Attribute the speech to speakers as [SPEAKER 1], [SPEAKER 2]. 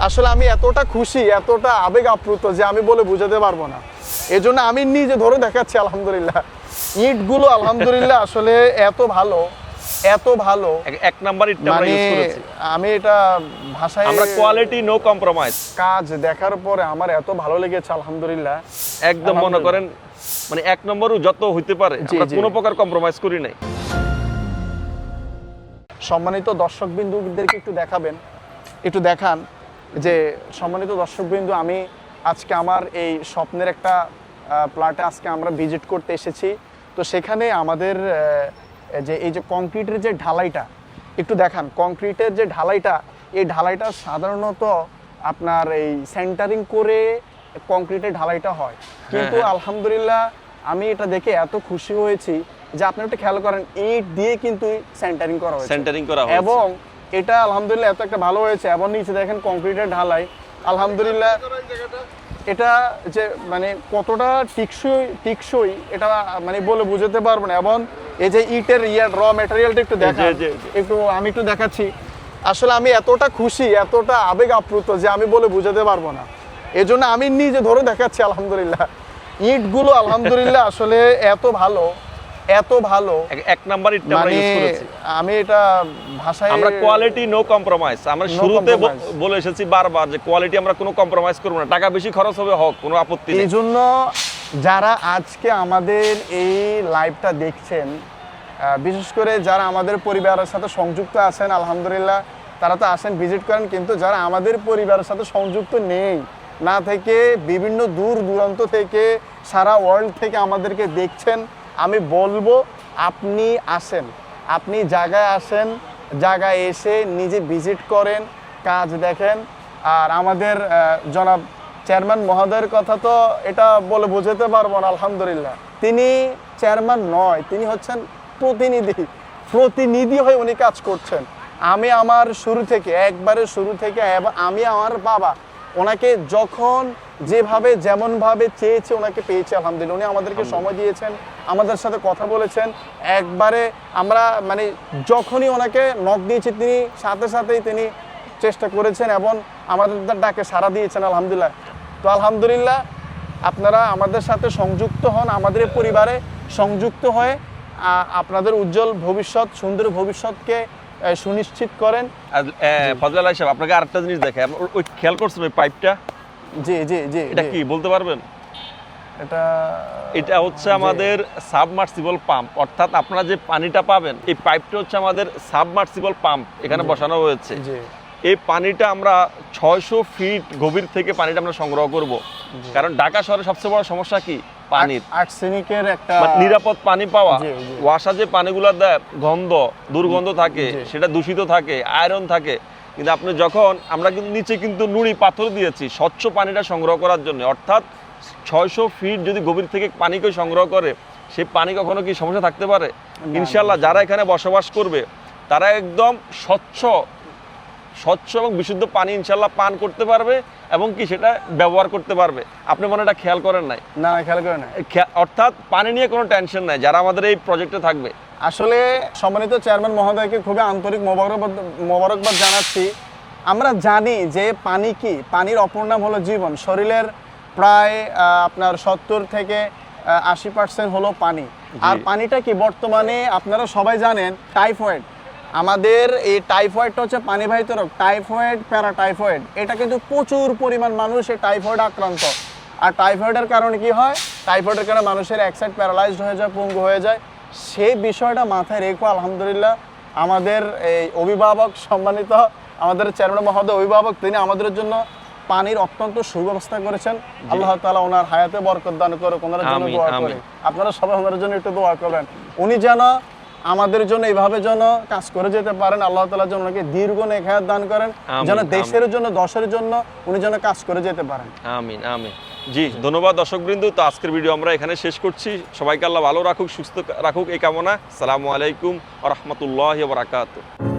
[SPEAKER 1] আসলে আমি এতটা খুশি, এতটা আবেগ আপ্লুত যে আমি বলে বুঝাতে পারবো না। এজন্য আমি নিজে ধরে দেখাচ্ছি আলহামদুলিল্লাহ। ইটগুলো আলহামদুলিল্লাহ আসলে এত ভালো, এত ভালো।
[SPEAKER 2] এক নাম্বার ইটটা আমরা ইউজ করেছি।
[SPEAKER 1] আমি এটা ভাষায়,
[SPEAKER 2] আমরা কোয়ালিটি নো কম্প্রোমাইজ।
[SPEAKER 1] কাজ দেখার পরে আমার এত ভালো লেগেছে আলহামদুলিল্লাহ।
[SPEAKER 2] একদম মনে করেন মানে এক নম্বরও যত হইতে পারে আমরা কোনো প্রকার কম্প্রোমাইজ করি নাই।
[SPEAKER 1] সম্মানিত দর্শকবৃন্দুদেরকে একটু দেখাবেন, একটু দেখান যে সম্মানিত দর্শকবৃন্দু, আমি আজকে আমার এই স্বপ্নের একটা প্লটে আজকে আমরা ভিজিট করতে এসেছি। তো সেখানে আমাদের যে এই যে কংক্রিটের যে ঢালাইটা একটু দেখান, কংক্রিটের যে ঢালাইটা, এই ঢালাইটা সাধারণত আপনার এই সেন্টারিং করে কংক্রিটের ঢালাইটা হয়, কিন্তু আলহামদুলিল্লাহ আমি এটা দেখে এত খুশি হয়েছি যে আপনি একটু খেয়াল করেন, ইট দিয়ে কিন্তু সেন্টারিং করা হয়েছে, এবং এটা আলহামদুলিল্লাহ এত একটা ভালো হয়েছে। এবং নিচে দেখেন কংক্রিটের ঢালাই, আলহামদুলিল্লাহ এটা যে মানে কতটা টিকসই এটা মানে বলে বুঝাতে পারবো না। এবং এই যে ইটের র ম্যাটেরিয়ালটা একটু দেখা, একটু আমি একটু দেখাচ্ছি। আসলে আমি এতটা খুশি, এতটা আবেগ আপ্লুত যে আমি বলে বুঝাতে পারবো না। এজন্য আমি নিজে ধরে দেখাচ্ছি আলহামদুলিল্লাহ। ইটগুলো আলহামদুলিল্লাহ আসলে এত ভালো, এত ভালো।
[SPEAKER 2] এক নাম্বার ইটটা আমরা ইউজ করেছি।
[SPEAKER 1] আমি এটা ভাষায়,
[SPEAKER 2] আমরা কোয়ালিটি নো কম্প্রোমাইজ। আমরা শুরুতে বলে এসেছি বারবার যে কোয়ালিটি আমরা কোনো কম্প্রোমাইজ করব না, টাকা বেশি খরচ হবে হোক, কোনো আপত্তি নেই।
[SPEAKER 1] এইজন্য যারা আজকে আমাদের এই লাইভটা দেখছেন, বিশেষ করে যারা আমাদের পরিবারের সাথে সংযুক্ত আছেন, আলহামদুলিল্লাহ তারা তো আসেন, ভিজিট করেন, কিন্তু যারা আমাদের পরিবারের সাথে সংযুক্ত নেই, না থেকে বিভিন্ন দূর দূরান্ত থেকে সারা ওয়ার্ল্ড থেকে আমাদেরকে দেখছেন, আমি বলবো আপনি আসেন, আপনি জায়গায় আসেন, জায়গায় এসে নিজে ভিজিট করেন, কাজ দেখেন। আর আমাদের জনাব চেয়ারম্যান মহোদয়ের কথা তো এটা বলে বোঝাতে পারবো না। আলহামদুলিল্লাহ তিনি চেয়ারম্যান নয়, তিনি হচ্ছেন প্রতিনিধি হয়ে উনি কাজ করছেন। আমি আমার শুরু থেকে, একবারে শুরু থেকে, আমি আমার বাবা ওনাকে যখন যেভাবে যেমনভাবে চেয়েছে ওনাকে পেয়েছে আলহামদুলিল্লাহ। উনি আমাদেরকে সময় দিয়েছেন, আমাদের সাথে কথা বলেছেন, একবারে আমরা মানে যখনই ওনাকে নক দিয়েছি তিনি সাথে সাথেই তিনি চেষ্টা করেছেন এবং আমাদের ডাকে সাড়া দিয়েছেন আলহামদুলিল্লাহ। তো আলহামদুলিল্লাহ আপনারা আমাদের সাথে সংযুক্ত হন, আমাদের পরিবারে সংযুক্ত হয়ে আপনাদের উজ্জ্বল ভবিষ্যৎ, সুন্দর ভবিষ্যৎকে সুনিশ্চিত করেন।
[SPEAKER 2] ফজল আলী সাহেব, আপনাকে আরেকটা জিনিস দেখে, ওই খেয়াল করছেন ওই পাইপটা?
[SPEAKER 1] জি জি জি,
[SPEAKER 2] এটা কি বলতে পারবেন? এটা হচ্ছে আমাদের সাবমার্সিবল পাম্প, অর্থাৎ আপনারা যে পানিটা পাবেন এই পাইপটা হচ্ছে আমাদের সাবমার্সিবল পাম্প এখানে বসানো হয়েছে। এই পানিটা আমরা 600 ফিট গভীর থেকে পানিটা আমরা সংগ্রহ করব, কারণ ঢাকা শহরে সবচেয়ে বড় সমস্যা কি পানির,
[SPEAKER 1] আর্সেনিকের একটা
[SPEAKER 2] নিরাপদ পানি পাওয়া। ওয়াসা যে পানিগুলো দেয় গন্ধ, দুর্গন্ধ থাকে, সেটা দূষিত থাকে, আয়রন থাকে। কিন্তু আপনি যখন, আমরা কিন্তু নিচে কিন্তু নুড়ি পাথর দিয়েছি স্বচ্ছ পানিটা সংগ্রহ করার জন্য, অর্থাৎ 600 ফিট যদি গভীর থেকে পানিকে সংগ্রহ করে, সেই পানি কখনো কি সমস্যা থাকতে পারে? ইনশাল্লাহ যারা এখানে বসবাস করবে তারা একদম স্বচ্ছ এবং বিশুদ্ধ পানি ইনশাল্লাহ পান করতে পারবে এবং কি সেটা ব্যবহার করতে পারবে। আপনি মনে এটা খেয়াল করেন নাই?
[SPEAKER 1] না, খেয়াল করেন নাই।
[SPEAKER 2] অর্থাৎ পানি নিয়ে কোনো টেনশন নাই যারা আমাদের এই প্রজেক্টে থাকবে।
[SPEAKER 1] আসলে সম্মানিত চেয়ারম্যান মহোদয়কে খুবই আন্তরিক মোবারকবাদ জানাচ্ছি। আমরা জানি যে পানি কি, পানির অপর নাম হলো জীবন। শরীরের প্রায় আপনার 70 থেকে 80% হলো পানি। আর পানিটা কি বর্তমানে আপনারা সবাই জানেন টাইফয়েড, আমাদের এই টাইফয়েডটা হচ্ছে পানিবাহিত রোগ, টাইফয়েড, প্যারাটাইফয়েড। এটা কিন্তু প্রচুর পরিমাণ মানুষ এই টাইফয়েড আক্রান্ত। আর টাইফয়েডের কারণে কি হয়, টাইফয়েডের কারণে মানুষের এক সাইড প্যারালাইজড হয়ে যায়, পঙ্গু হয়ে যায়। সেই বিষয়টা মাথায় রেখে আলহামদুলিল্লাহ আমাদের এই অভিভাবক, সম্মানিত আমাদের চেয়ারম্যান মহোদয় অভিভাবক, তিনি আমাদের জন্য পানির অত্যন্ত সুব্যবস্থা করেছেন। আল্লাহ তাআলা ওনার হায়াতে বরকত দান করুক, ওনার জন্য দোয়া করি। আপনারা সবাই ওনার জন্য একটু দোয়া করবেন, উনি যেন আমাদের জন্য এইভাবে যেন কাজ করে যেতে পারেন। আল্লাহ তাআলা যেন ওনাকে দীর্ঘ নেক হায়াত দান করেন, যেন দেশের জন্য, দশের জন্য উনি যেন কাজ করে যেতে পারেন।
[SPEAKER 2] আমিন আমিন। জি, ধন্যবাদ দর্শকবৃন্দ। তো আজকের ভিডিও আমরা এখানে শেষ করছি। সবাইকে আল্লাহ ভালো রাখুক, সুস্থ রাখুক এই কামনা। আসসালামু আলাইকুম ওয়া রাহমাতুল্লাহি ওয়া বারাকাতুহু।